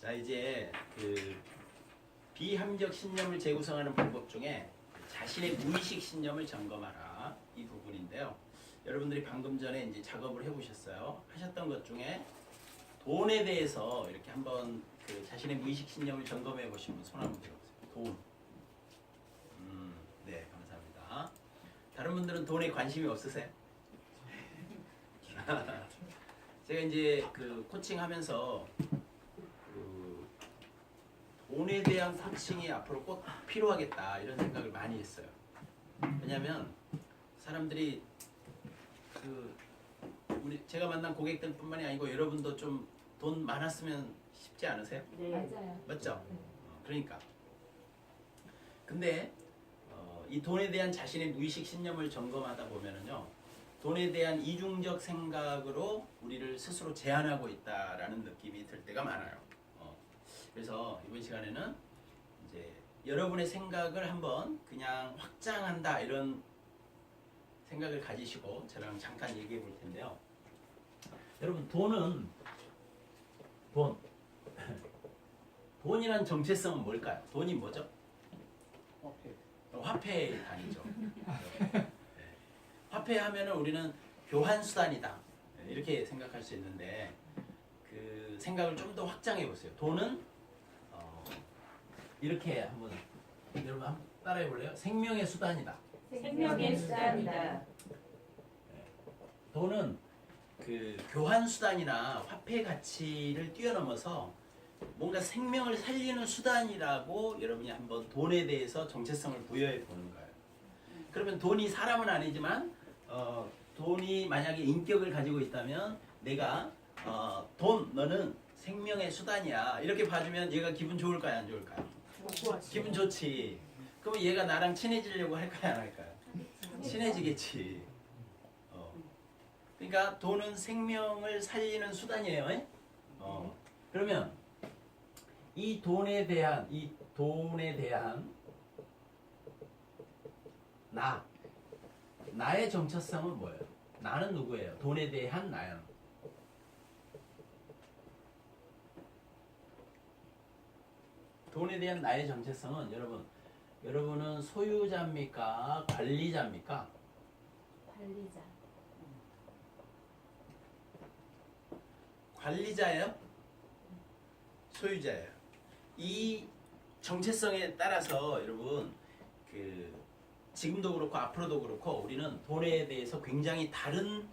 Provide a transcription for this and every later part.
자, 이제 그 비함적 신념을 재구성하는 방법 중에 자신의 무의식 신념을 점검하라 이 부분인데요. 여러분들이 방금 전에 이제 작업을 해보셨어요. 하셨던 것 중에 돈에 대해서 이렇게 한번 그 자신의 무의식 신념을 점검해 보신 분 손 한번 들어보세요. 돈. 네, 감사합니다. 다른 분들은 돈에 관심이 없으세요? 제가 이제 그 코칭하면서 그 돈에 대한 코칭이 앞으로 꼭 필요하겠다 이런 생각을 많이 했어요. 왜냐하면 사람들이 그 우리 제가 만난 고객들뿐만이 아니고 여러분도 좀 돈 많았으면 쉽지 않으세요? 네. 맞아요. 맞죠? 그러니까. 근데 이 돈에 대한 자신의 무의식 신념을 점검하다 보면은요, 돈에 대한 이중적 생각으로 우리를 스스로 제한하고 있다라는 느낌이 들 때가 많아요. 그래서 이번 시간에는 이제 여러분의 생각을 한번 그냥 확장한다 이런 생각을 가지시고 저랑 잠깐 얘기해 볼 텐데요. 여러분 돈이란 정체성은 뭘까요? 돈이 뭐죠? 화폐의 단위죠. 네. 화폐하면은 우리는 교환 수단이다 이렇게 생각할 수 있는데 그 생각을 좀 더 확장해 보세요. 돈은 이렇게 한번 여러분 한번 따라해 볼래요? 생명의 수단이다. 생명의 수단이다. 돈은 그 교환 수단이나 화폐 가치를 뛰어넘어서 뭔가 생명을 살리는 수단이라고 여러분이 한번 돈에 대해서 정체성을 부여해 보는 거예요. 그러면 돈이 사람은 아니지만 돈이 만약에 인격을 가지고 있다면 내가 돈 너는 생명의 수단이야 이렇게 봐주면 얘가 기분 좋을까요 안 좋을까요? 기분 좋지. 그럼 얘가 나랑 친해지려고 할까요 안 할까요? 친해지겠지. 그러니까 돈은 생명을 살리는 수단이에요. 그러면 이 돈에 대한 나의 정체성은 뭐예요? 나는 누구예요? 돈에 대한 나는. 돈에 대한 나의 정체성은 여러분은 소유자입니까? 관리자입니까? 관리자. 관리자예요? 소유자예요? 이 정체성에 따라서 여러분 그 지금도 그렇고 앞으로도 그렇고 우리는 돈에 대해서 굉장히 다른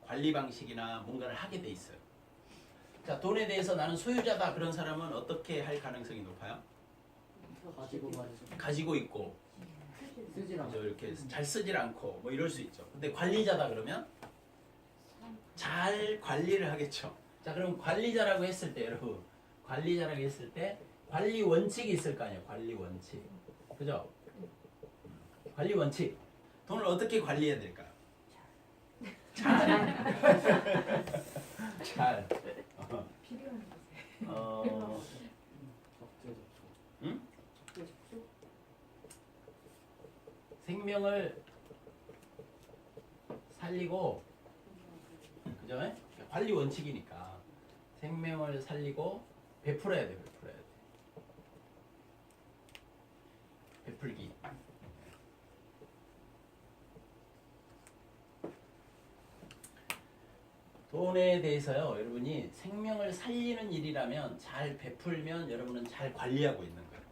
관리 방식이나 뭔가를 하게 돼 있어요. 자, 돈에 대해서 나는 소유자다 그런 사람은 어떻게 할 가능성이 높아요? 가지고 있고 쓰질 않아. 이렇게 잘 쓰질 않고 뭐 이럴 수 있죠. 근데 관리자다 그러면 잘 관리를 하겠죠. 자, 그럼 관리자라고 했을 때 여러분 관리자라고 했을 때 관리 원칙이 있을 거 아니에요. 관리 원칙. 그죠? 관리 원칙. 돈을 어떻게 관리해야 될까요? 잘. 필요한 응? 생명을 살리고 그죠? 관리 원칙이니까 생명을 살리고 베풀어야 돼. 베풀기. 돈에 대해서요, 여러분이 생명을 살리는 일이라면 잘 베풀면 여러분은 잘 관리하고 있는 거예요.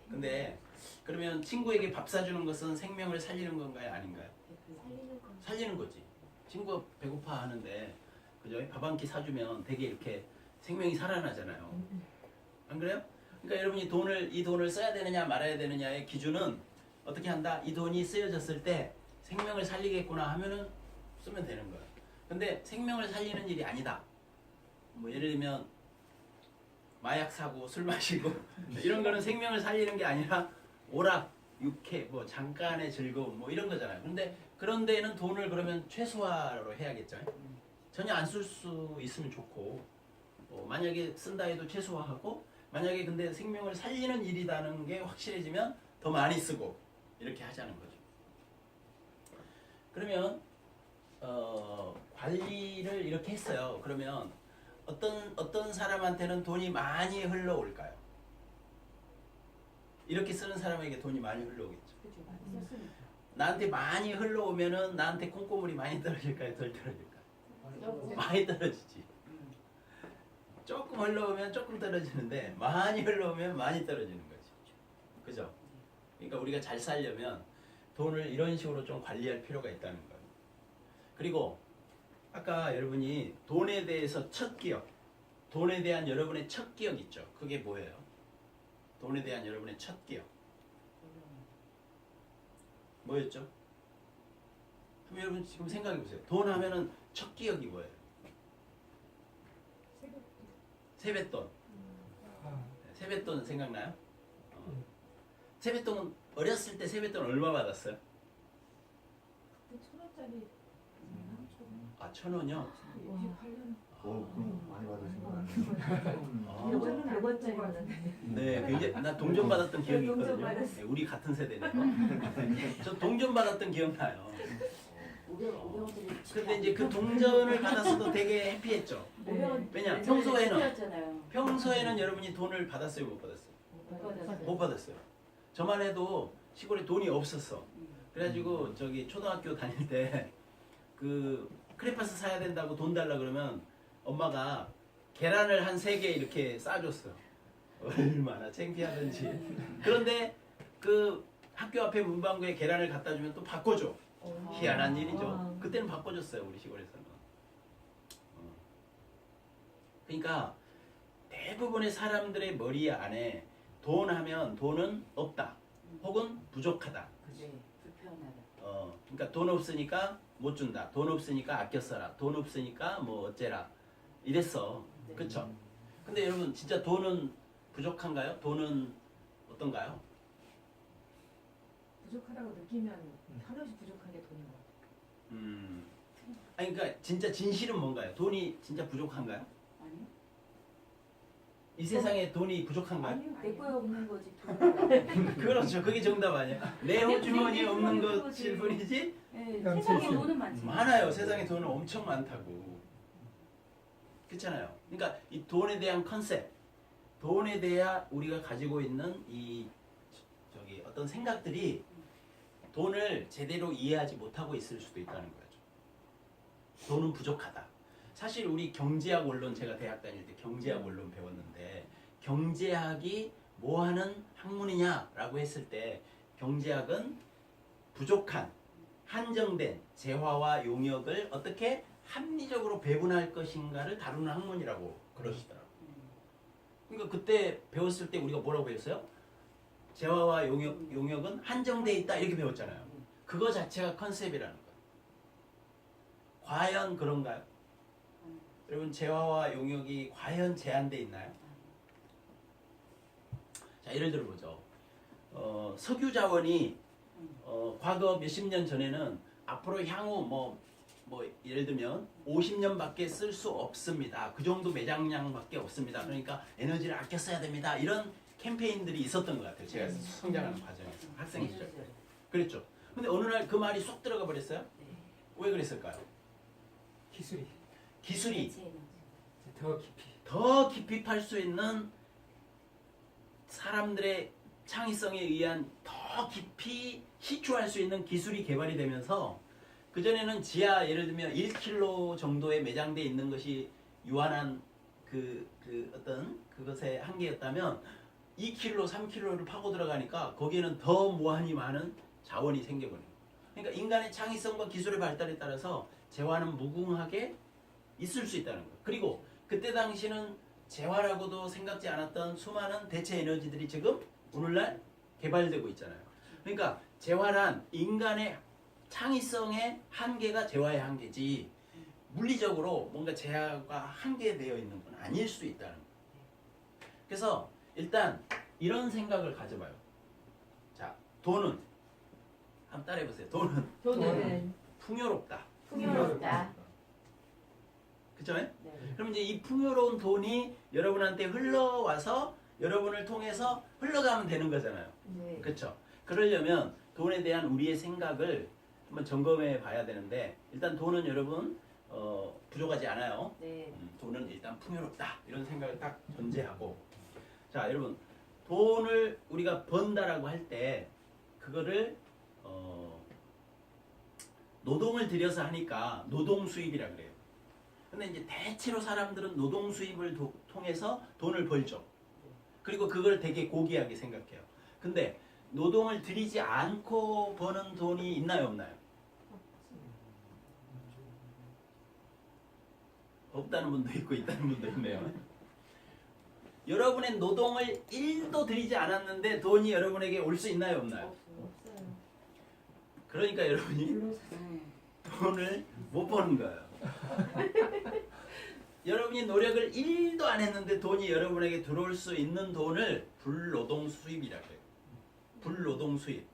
근데 그러면 친구에게 밥 사주는 것은 생명을 살리는 건가요, 아닌가요? 살리는 건 살리는 거지. 친구가 배고파 하는데 그죠? 밥 한 끼 사주면 되게 이렇게 생명이 살아나잖아요. 안 그래요? 그러니까 여러분이 이 돈을 써야 되느냐 말아야 되느냐의 기준은 어떻게 한다? 이 돈이 쓰여졌을 때 생명을 살리겠구나 하면은 쓰면 되는 거예요. 근데 생명을 살리는 일이 아니다. 뭐 예를 들면 마약 사고 술 마시고 이런 거는 생명을 살리는 게 아니라 오락, 육회, 뭐 잠깐의 즐거움 뭐 이런 거잖아요. 근데 그런 데는 돈을 그러면 최소화로 해야겠죠. 전혀 안 쓸 수 있으면 좋고 만약에 쓴다 해도 최소화하고 만약에 근데 생명을 살리는 일이라는 게 확실해지면 더 많이 쓰고 이렇게 하자는 거죠. 그러면 관리를 이렇게 했어요. 그러면 어떤 사람한테는 돈이 많이 흘러올까요? 이렇게 쓰는 사람에게 돈이 많이 흘러오겠죠. 그죠, 많이 썼으니까. 나한테 많이 흘러오면은 나한테 콩고물이 많이 떨어질까요? 덜 떨어질까요? 많이 떨어지지. 조금 흘러오면 조금 떨어지는데 많이 흘러오면 많이 떨어지는 거지. 그죠? 그러니까 우리가 잘 살려면 돈을 이런 식으로 좀 관리할 필요가 있다는 거예요. 그리고 아까 여러분이 돈에 대해서 첫 기억, 돈에 대한 여러분의 첫 기억 있죠? 그게 뭐예요? 돈에 대한 여러분의 첫 기억 뭐였죠? 그럼 여러분 지금 생각해 보세요. 돈 하면은 첫 기억이 뭐예요? 세뱃돈. 세뱃돈 생각나요? 세뱃돈은 어렸을 때 세뱃돈 얼마 받았어요? 그때 1,000원짜리 아, 1,000원이요? 28년. 그럼 많이 받으신 거 아니에요? 요즘은 100원짜리였는데. 네, 굉장히 나 동전 받았던 기억이 동전 있거든요. 받았어. 네, 우리 같은 세대네요. 저 동전 받았던 기억나요. 500원짜리. 근데 이제 그 동전을 받았어도 되게 해피했죠. 왜냐, 평소에는 여러분이 돈을 받았어요, 못 받았어요? 못 받았어요. 저만 해도 시골에 돈이 없었어. 그래가지고 저기 초등학교 다닐 때 그 크레파스 사야 된다고 돈 달라 그러면 엄마가 계란을 한 3개 이렇게 싸줬어요. 얼마나 창피하던지. 그런데 그 학교 앞에 문방구에 계란을 갖다 주면 또 바꿔줘. 희한한 일이죠. 그때는 바꿔줬어요, 우리 시골에서는. 그러니까 대부분의 사람들의 머리 안에 돈 하면 돈은 없다. 혹은 부족하다. 네, 불편하다. 그러니까 돈 없으니까 못 준다. 돈 없으니까 아껴 써라. 돈 없으니까 뭐 어째라. 이랬어. 네. 그쵸? 근데 여러분 진짜 돈은 부족한가요? 돈은 어떤가요? 부족하다고 느끼면 한없이 부족한 게 돈인 것 같아요. 아니 그러니까 진짜 진실은 뭔가요? 돈이 진짜 부족한가요? 아니요? 이 세상에 돈이 부족한가요? 아니요, 내 거에 없는 거지. 돈. 그렇죠. 그게 정답 아니야. 내 호주머니에 없는 것일 뿐이지 네, 세상에 돈은 많지. 많아요. 세상에 돈은 엄청 많다고. 그렇잖아요. 그러니까 이 돈에 대한 컨셉, 돈에 대해 우리가 가지고 있는 이 저기 어떤 생각들이 돈을 제대로 이해하지 못하고 있을 수도 있다는 거죠. 돈은 부족하다. 사실 우리 경제학 원론, 제가 대학 다닐 때 경제학 원론 배웠는데 경제학이 뭐 하는 학문이냐라고 했을 때 경제학은 부족한, 한정된 재화와 용역을 어떻게 합리적으로 배분할 것인가를 다루는 학문이라고 그러시더라고요. 그러니까 그때 배웠을 때 우리가 뭐라고 배웠어요? 재화와 용역은 한정돼 있다 이렇게 배웠잖아요. 그거 자체가 컨셉이라는 거예요. 과연 그런가요? 여러분 재화와 용역이 과연 제한돼 있나요? 자, 예를 들어보죠. 석유 자원이 과거 몇십 년 전에는 앞으로 향후 뭐 예를 들면 50년밖에 쓸 수 없습니다. 그 정도 매장량밖에 없습니다. 그러니까 에너지를 아껴 써야 됩니다. 이런 캠페인들이 있었던 것 같아요. 제가 성장하는 과정에서 학생 시절 때 그랬죠. 근데 어느 날 그 말이 쏙 들어가 버렸어요. 왜 그랬을까요? 기술이 더 깊이 팔 수 있는 사람들의 창의성에 의한 더 깊이 시추할 수 있는 기술이 개발이 되면서 그전에는 지하 예를 들면 1km 정도에 매장돼 있는 것이 유한한 그 어떤 그것의 한계였다면 2km, 3km를 파고 들어가니까 거기에는 더 무한히 많은 자원이 생겨버려요. 그러니까 인간의 창의성과 기술의 발달에 따라서 재화는 무궁하게 있을 수 있다는 거예요. 그리고 그때 당시는 재화라고도 생각지 않았던 수많은 대체 에너지들이 지금 오늘날 개발되고 있잖아요. 그러니까 재화란 인간의 창의성의 한계가 재화의 한계지 물리적으로 뭔가 재화가 한계되어 있는 건 아닐 수 있다는 거예요. 그래서 일단 이런 생각을 가져봐요. 자, 돈은 한번 따라해보세요. 돈은 풍요롭다. 풍요롭다. 그죠? 네. 그럼 이제 이 풍요로운 돈이 여러분한테 흘러와서 여러분을 통해서 흘러가면 되는 거잖아요. 네. 그렇죠? 그러려면 돈에 대한 우리의 생각을 한번 점검해 봐야 되는데 일단 돈은 여러분 부족하지 않아요. 네. 돈은 일단 풍요롭다 이런 생각을 딱 전제하고, 자 여러분, 돈을 우리가 번다라고 할 때 그거를 노동을 들여서 하니까 노동 수입이라 그래요. 근데 이제 대체로 사람들은 노동 수입을 통해서 돈을 벌죠. 그리고 그걸 되게 고귀하게 생각해요. 근데 노동을 들이지 않고 버는 돈이 있나요, 없나요? 없다는 분도 있고 있다는 분도 있네요. 여러분의 노동을 1도 들이지 않았는데 돈이 여러분에게 올 수 있나요, 없나요? 없어요. 그러니까 여러분이 음. 돈을 못 버는 거예요. 여러분이 노력을 1도 안 했는데 돈이 여러분에게 들어올 수 있는 돈을 불노동 수입이라고 해요. 불노동 수입.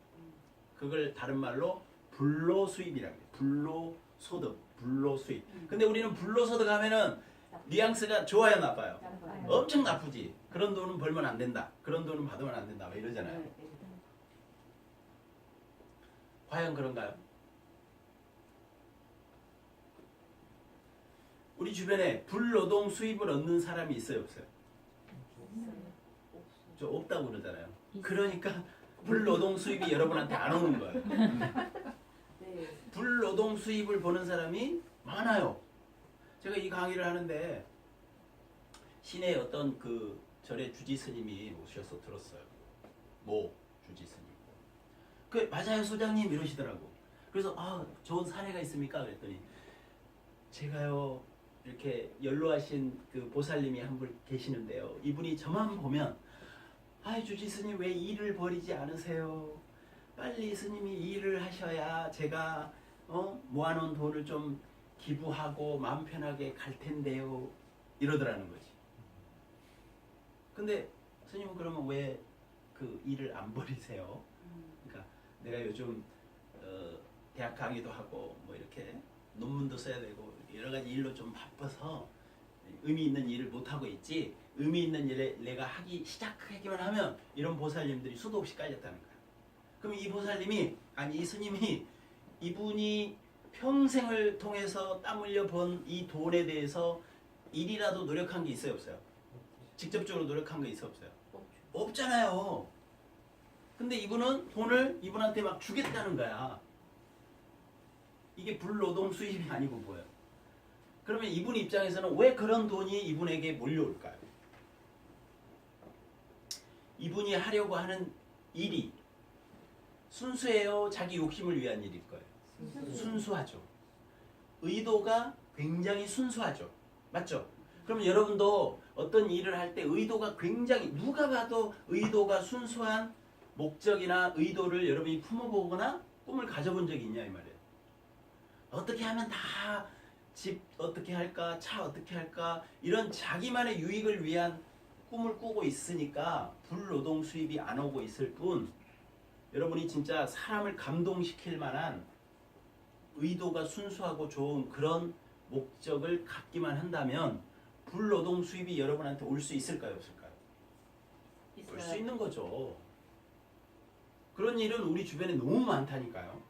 그걸 다른 말로 불로 수입이라고 해요. 불로 소득, 불로 수입. 근데 우리는 불로 소득 하면은 뉘앙스가 좋아요, 나빠요? 나빠요. 엄청 나쁘지. 그런 돈은 벌면 안 된다. 그런 돈은 받으면 안 된다. 막 이러잖아요. 네. 과연 그런가요? 우리 주변에 불노동 수입을 얻는 사람이 있어요, 없어요? 저 없다고 그러잖아요. 그러니까 불노동 수입이 여러분한테 안 오는 거예요. 네. 불노동 수입을 버는 사람이 많아요. 제가 이 강의를 하는데 시내에 어떤 그 절의 주지 스님이 오셔서 들었어요. 모 주지 스님. 그 맞아요, 소장님 이러시더라고. 그래서 좋은 사례가 있습니까? 그랬더니 제가요 이렇게 연로하신 그 보살님이 한 분 계시는데요. 이분이 저만 보면 주지 스님 왜 일을 버리지 않으세요? 빨리 스님이 일을 하셔야 제가 모아놓은 돈을 좀 기부하고 마음 편하게 갈 텐데요. 이러더라는 거지. 근데 스님은 그러면 왜 그 일을 안 버리세요? 그러니까 내가 요즘 대학 강의도 하고 뭐 이렇게 논문도 써야 되고 여러 가지 일로 좀 바빠서 의미 있는 일을 못 하고 있지. 의미 있는 일에 내가 시작하기만 하면 이런 보살님들이 수도 없이 깔렸다는 거야. 그럼 이 보살님이 이 스님이 이분이 평생을 통해서 땀 흘려 번 이 돈에 대해서 일이라도 노력한 게 있어요, 없어요? 직접적으로 노력한 게 있어, 없어요? 없잖아요. 근데 이분은 돈을 이분한테 막 주겠다는 거야. 이게 불노동 수입이 아니고 뭐예요? 그러면 이분 입장에서는 왜 그런 돈이 이분에게 몰려올까요? 이분이 하려고 하는 일이 순수해요? 자기 욕심을 위한 일일 거예요? 순수하죠. 의도가 굉장히 순수하죠. 맞죠? 그럼 여러분도 어떤 일을 할 때 의도가 굉장히, 누가 봐도 의도가 순수한 목적이나 의도를 여러분이 품어보거나 꿈을 가져본 적이 있냐 이 말이에요. 어떻게 하면 다 집 어떻게 할까, 차 어떻게 할까, 이런 자기만의 유익을 위한 꿈을 꾸고 있으니까 불노동 수입이 안 오고 있을 뿐, 여러분이 진짜 사람을 감동시킬 만한 의도가 순수하고 좋은 그런 목적을 갖기만 한다면 불노동 수입이 여러분한테 올 수 있을까요, 없을까요? 올 수 있는 거죠. 그런 일은 우리 주변에 너무 많다니까요.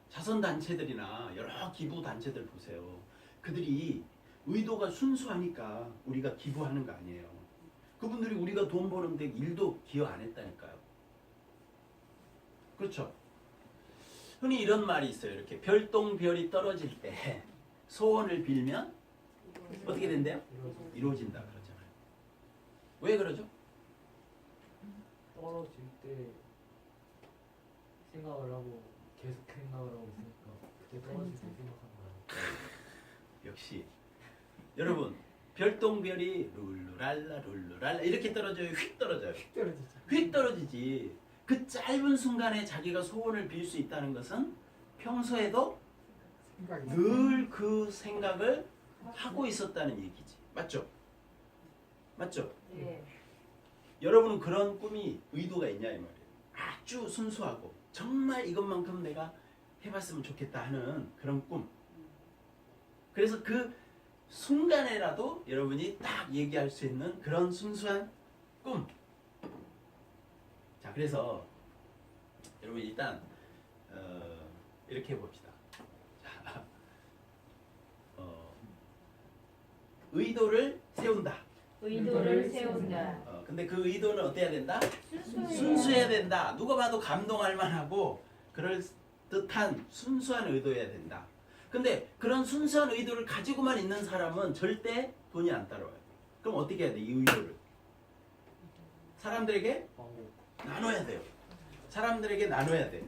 자선단체들이나 여러 기부단체들 보세요. 그들이 의도가 순수하니까 우리가 기부하는 거 아니에요. 그분들이 우리가 돈 버는데 일도 기여 안 했다니까요. 그렇죠? 흔히 이런 말이 있어요. 이렇게 별똥별이 떨어질 때 소원을 빌면 어떻게 된대요? 이루어진다 그러잖아요. 왜 그러죠? 떨어질 때 생각을 하고 계속 생각을 하고 있으니까 그때 떨어질 때 생각하는 거야. 역시 여러분, 별똥별이 룰루랄라 룰루랄라 이렇게 떨어져요? 휙 떨어져요? 떨어지죠. 휙 떨어지지. 그 짧은 순간에 자기가 소원을 빌 수 있다는 것은 평소에도 늘 그 생각을 하고 있었다는 얘기지. 맞죠? 맞죠? 네. 여러분은 그런 꿈이 의도가 있냐 이 말이에요. 아주 순수하고 정말 이것만큼 내가 해봤으면 좋겠다 하는 그런 꿈. 그래서 그 순간에라도 여러분이 딱 얘기할 수 있는 그런 순수한 꿈. 자, 그래서 여러분 일단 이렇게 해봅시다. 자, 의도를 세운다. 의도를 세운다. 근데 그 의도는 어때야 된다? 순수해야 순수해야 된다. 누가 봐도 감동할 만하고 그럴 듯한 순수한 의도여야 된다. 근데 그런 순수한 의도를 가지고만 있는 사람은 절대 돈이 안 따라와요. 그럼 어떻게 해야 돼? 이 의도를 사람들에게 광고. 나눠야 돼요. 사람들에게 나눠야 돼.